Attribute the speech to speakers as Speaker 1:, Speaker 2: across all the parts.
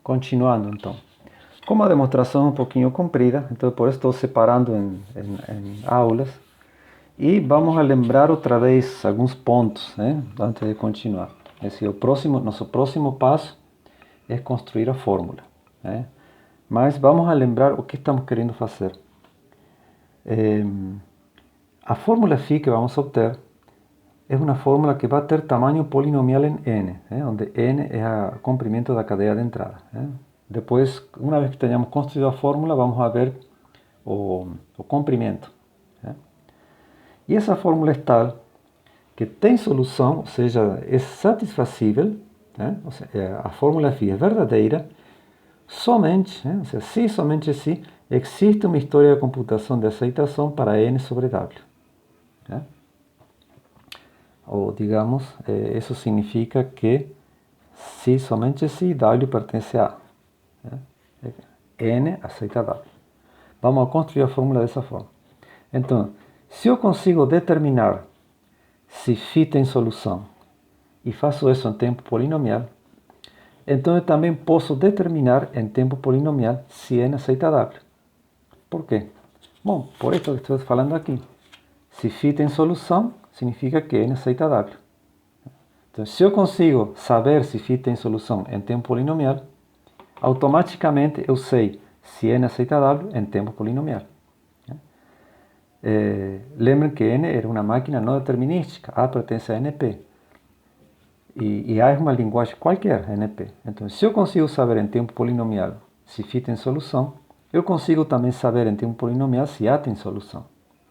Speaker 1: Continuando, então. Como a demonstração é um pouquinho comprida, então por isso estou separando em aulas. E vamos a lembrar outra vez alguns pontos, né, antes de continuar. Esse é nosso próximo passo é construir a fórmula, né? Mas vamos a lembrar o que estamos querendo fazer. A fórmula φ que vamos a obter é uma fórmula que vai ter tamanho polinomial em n, onde n é o comprimento da cadeia de entrada. Depois, uma vez que tenhamos construído a fórmula, vamos a ver o comprimento. E essa fórmula é tal que tem solução, ou seja, é satisfacível, ou seja, a fórmula φ é verdadeira, somente, ou seja, se somente se existe uma história de computação de aceitação para n sobre w. Ou, digamos, isso significa que se somente se w pertence a n aceita w. Vamos a construir a fórmula dessa forma. Então, se eu consigo determinar se φ tem solução e faço isso em tempo polinomial, então eu também posso determinar em tempo polinomial se n aceita w. Por quê? Bom, por isso que estou falando aqui. Se φ tem solução, significa que n aceita w. Então, se eu consigo saber se φ tem solução em tempo polinomial, automaticamente eu sei se n aceita w em tempo polinomial. Lembrem que n era uma máquina não determinística, A pertence a NP. E A é uma linguagem qualquer, NP. Então, se eu consigo saber em tempo polinomial se φ tem solução, eu consigo também saber em tempo polinomial se A tem solução.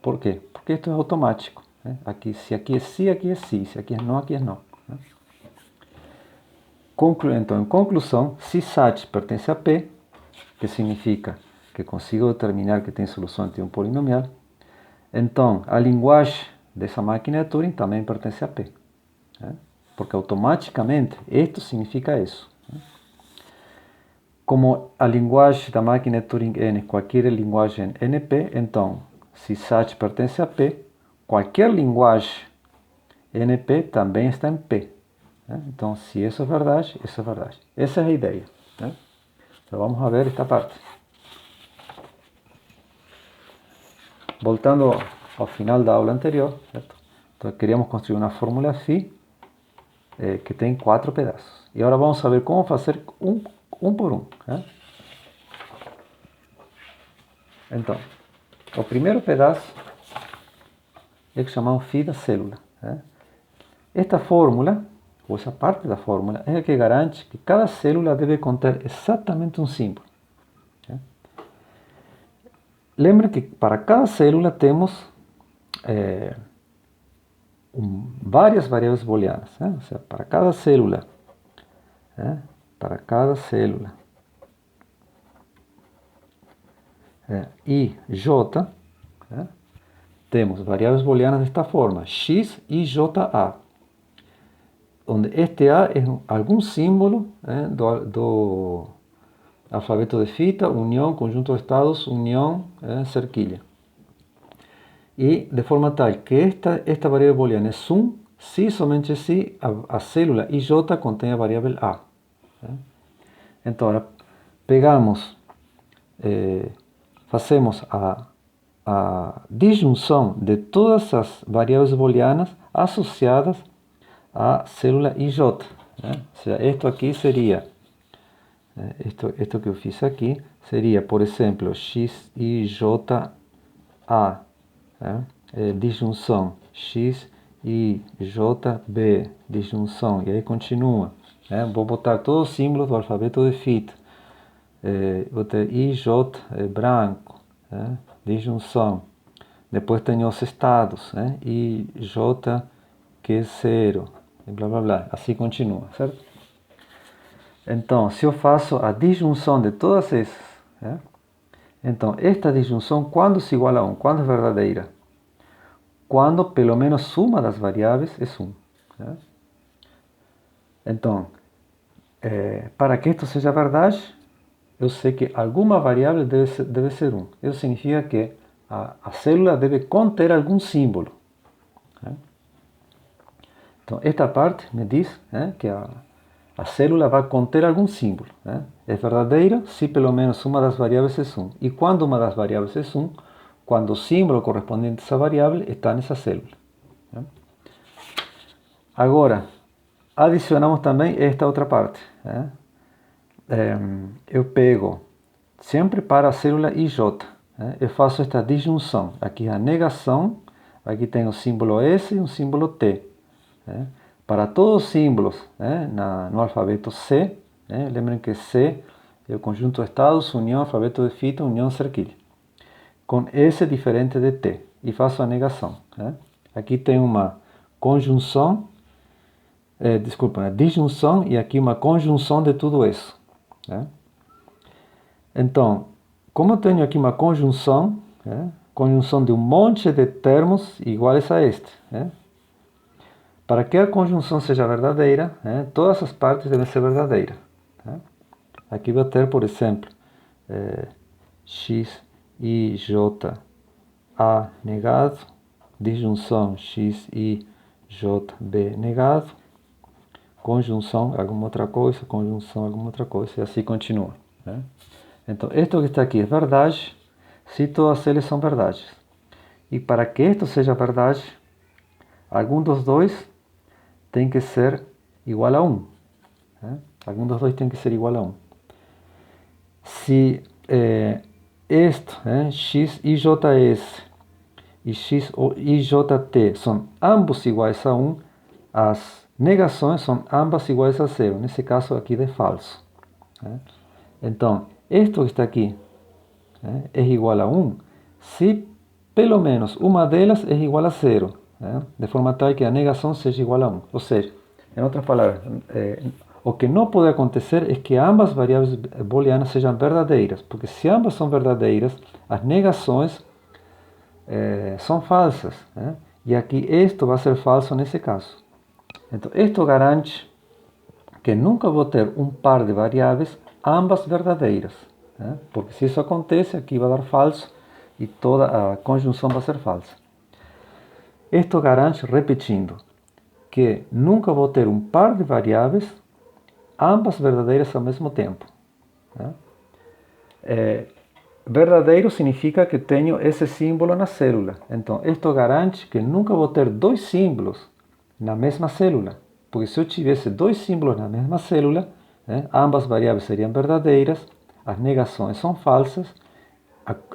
Speaker 1: Por quê? Porque isto é automático. Aqui, se aqui é sim, aqui é sim. Se aqui é não, aqui é não. Então, em conclusão, se SAT pertence a P, que significa que consigo determinar que tem solução em tempo polinomial, então a linguagem dessa máquina de Turing também pertence a P. Porque automaticamente isto significa isso. Como a linguagem da máquina de Turing N é qualquer linguagem NP, então se SAT pertence a P, qualquer linguagem NP também está em P. Então, se isso é verdade, isso é verdade. Essa é a ideia. Então, vamos a ver esta parte. Voltando ao final da aula anterior, certo? Então, queríamos construir uma fórmula φ que tem 4 pedaços. E agora vamos saber como fazer um por um. Então, o primeiro pedaço é que chamamos φ da célula. Esta fórmula, ou essa parte da fórmula, é a que garante que cada célula deve conter exatamente um símbolo. Lembre que para cada célula temos várias variáveis booleanas. Ou seja, para cada célula, I, J, temos variáveis booleanas desta forma, x e JA, onde este A é algum símbolo do alfabeto de fita, união, conjunto de estados, união, cerquilha. E de forma tal que esta variável booleana é sum, se somente se a célula IJ contém a variável A. Então, agora pegamos, fazemos a disjunção de todas as variáveis booleanas associadas à célula IJ. Ou seja, isto aqui seria, isto que eu fiz aqui, seria, por exemplo, XIJA, disjunção XIJB, disjunção, e aí continua. Vou botar todos os símbolos do alfabeto de fita. Vou ter IJ branco, disjunção. Depois tenho os estados, IJ que é 0, e blá blá blá. Assim continua, certo? Então, se eu faço a disjunção de todas essas, então esta disjunção, quando se iguala a 1? Quando é verdadeira? Quando pelo menos uma das variáveis é 1. Então, para que isto seja verdade, eu sei que alguma variável deve ser 1. Isso significa que a célula deve conter algum símbolo. Então, esta parte me diz que a a célula vai conter algum símbolo. É verdadeira se pelo menos uma das variáveis é 1. E quando uma das variáveis é 1, quando o símbolo correspondente a essa variável está nessa célula. Agora, adicionamos também esta outra parte. Eu pego, sempre para a célula IJ, eu faço esta disjunção. Aqui a negação, aqui tem o símbolo S e um símbolo T. Para todos os símbolos no alfabeto C, lembrem que C é o conjunto de estados, união, alfabeto de fita, união, cerquilha. Com S diferente de T. E faço a negação. Aqui tem uma conjunção, uma disjunção e aqui uma conjunção de tudo isso. Então, como eu tenho aqui uma conjunção, conjunção de um monte de termos iguais a este. Para que a conjunção seja verdadeira, todas as partes devem ser verdadeiras. Aqui vou ter, por exemplo, x, i, j, a negado, disjunção x, i, j, b negado, conjunção alguma outra coisa, conjunção alguma outra coisa, e assim continua. Então, isto que está aqui é verdade se todas elas são verdades. E para que isto seja verdade, algum dos dois tem que ser igual a 1. Algum dos dois tem que ser igual a 1. Se isto, x, ijs e x, ijt são ambos iguais a 1, as negações são ambas iguais a 0. Nesse caso aqui é falso. Então, isto que está aqui é igual a 1 se pelo menos uma delas é igual a 0. De forma tal que a negação seja igual a 1. Ou seja, em outras palavras, o que não pode acontecer é que ambas variáveis booleanas sejam verdadeiras, porque se ambas são verdadeiras, as negações são falsas. E aqui isto vai ser falso nesse caso. Então, isto garante que nunca vou ter um par de variáveis ambas verdadeiras. Porque se isso acontece, aqui vai dar falso e toda a conjunção vai ser falsa. Isto garante, repetindo, que nunca vou ter um par de variáveis ambas verdadeiras ao mesmo tempo. Verdadeiro significa que tenho esse símbolo na célula. Então, isto garante que nunca vou ter dois símbolos na mesma célula. Porque se eu tivesse dois símbolos na mesma célula, ambas variáveis seriam verdadeiras, as negações são falsas,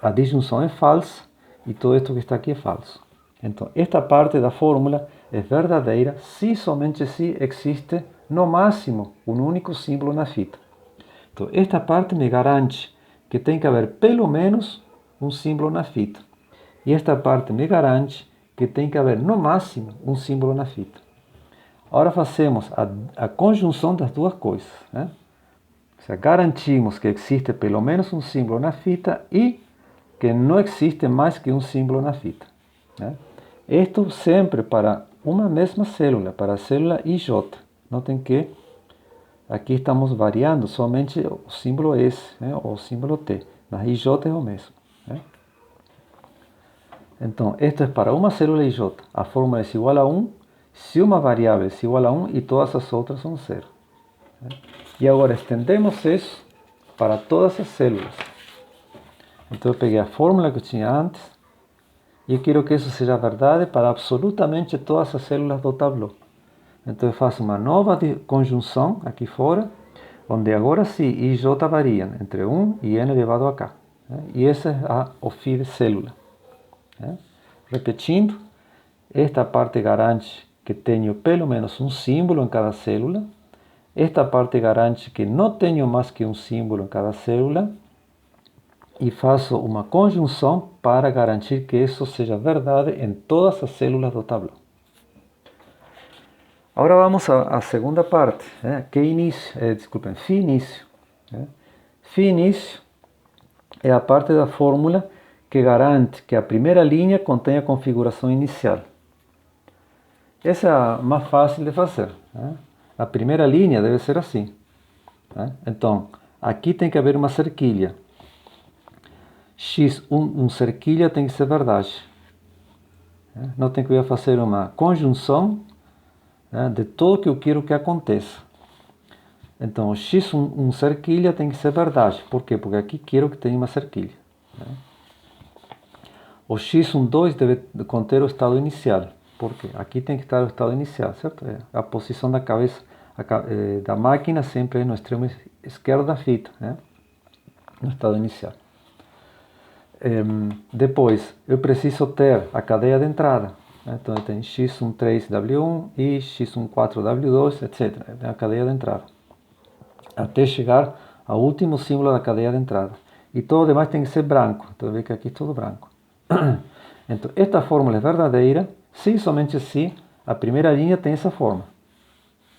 Speaker 1: a disjunção é falsa e tudo isto que está aqui é falso. Então, esta parte da fórmula é verdadeira se somente se existe, no máximo, um único símbolo na fita. Então, esta parte me garante que tem que haver pelo menos um símbolo na fita. E esta parte me garante que tem que haver, no máximo, um símbolo na fita. Agora fazemos a conjunção das duas coisas. Garantimos que existe pelo menos um símbolo na fita e que não existe mais que um símbolo na fita. Isto sempre para uma mesma célula, para a célula IJ. Notem que aqui estamos variando somente o símbolo S ou o símbolo T, mas IJ é o mesmo. Então, isto é para uma célula IJ. A fórmula é igual a 1 se uma variável é igual a 1 e todas as outras são 0. E agora estendemos isso para todas as células. Então eu peguei a fórmula que eu tinha antes e eu quero que isso seja verdade para absolutamente todas as células do tabuleiro. Então eu faço uma nova conjunção aqui fora, onde agora sim I e J variam entre 1 e n elevado a k. E essa é o φ de célula. Repetindo, esta parte garante que tenho pelo menos um símbolo em cada célula. Esta parte garante que não tenho mais que um símbolo em cada célula. E faço uma conjunção para garantir que isso seja verdade em todas as células do tabuleiro. Agora vamos à segunda parte, que é início, φ início. Φ início é a parte da fórmula que garante que a primeira linha contém a configuração inicial. Essa é a mais fácil de fazer. A primeira linha deve ser assim. Então, aqui tem que haver uma cerquilha. X1 cerquilha tem que ser verdade. Notem que eu vou fazer uma conjunção de tudo que eu quero que aconteça. Então, x, cerquilha, tem que ser verdade. Por quê? Porque aqui quero que tenha uma cerquilha. Né? O x12 deve conter o estado inicial. Por quê? Aqui tem que estar o estado inicial, certo? A posição da cabeça da máquina sempre é no extremo esquerdo da fita, né? No estado inicial. Depois, eu preciso ter a cadeia de entrada. Né? Então, eu tenho x13w1 e x14w2, etc. Eu tenho a cadeia de entrada. Até chegar ao último símbolo da cadeia de entrada. E todo o demais tem que ser branco. Então, vê que aqui é tudo branco. Então, esta fórmula é verdadeira se e somente se a primeira linha tem essa forma.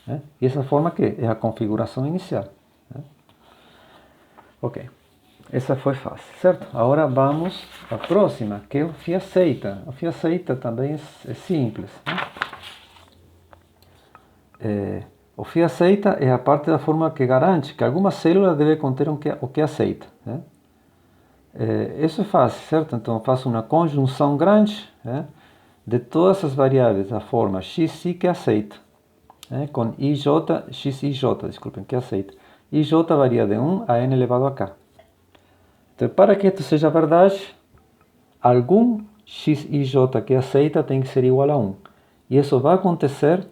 Speaker 1: Né? E essa forma que é a configuração inicial. Né? Ok. Essa foi fácil, certo? Agora vamos à próxima, que é o fio aceita. O fio aceita também é simples. Né? O fio aceita é a parte da fórmula que garante que alguma célula deve conter o que aceita. Né? Isso é fácil, certo? Então eu faço uma conjunção grande, né, de todas as variáveis da forma xi que aceita, né, com xij, desculpem, que aceita. Ij varia de 1 a n elevado a k. Então, para que isto seja verdade, algum xij que aceita tem que ser igual a 1. E isso vai acontecer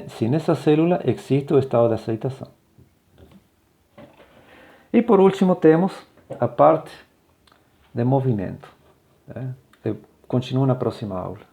Speaker 1: se nessa célula existe o estado de aceitação. E por último temos a parte de movimento. Eu continuo na próxima aula.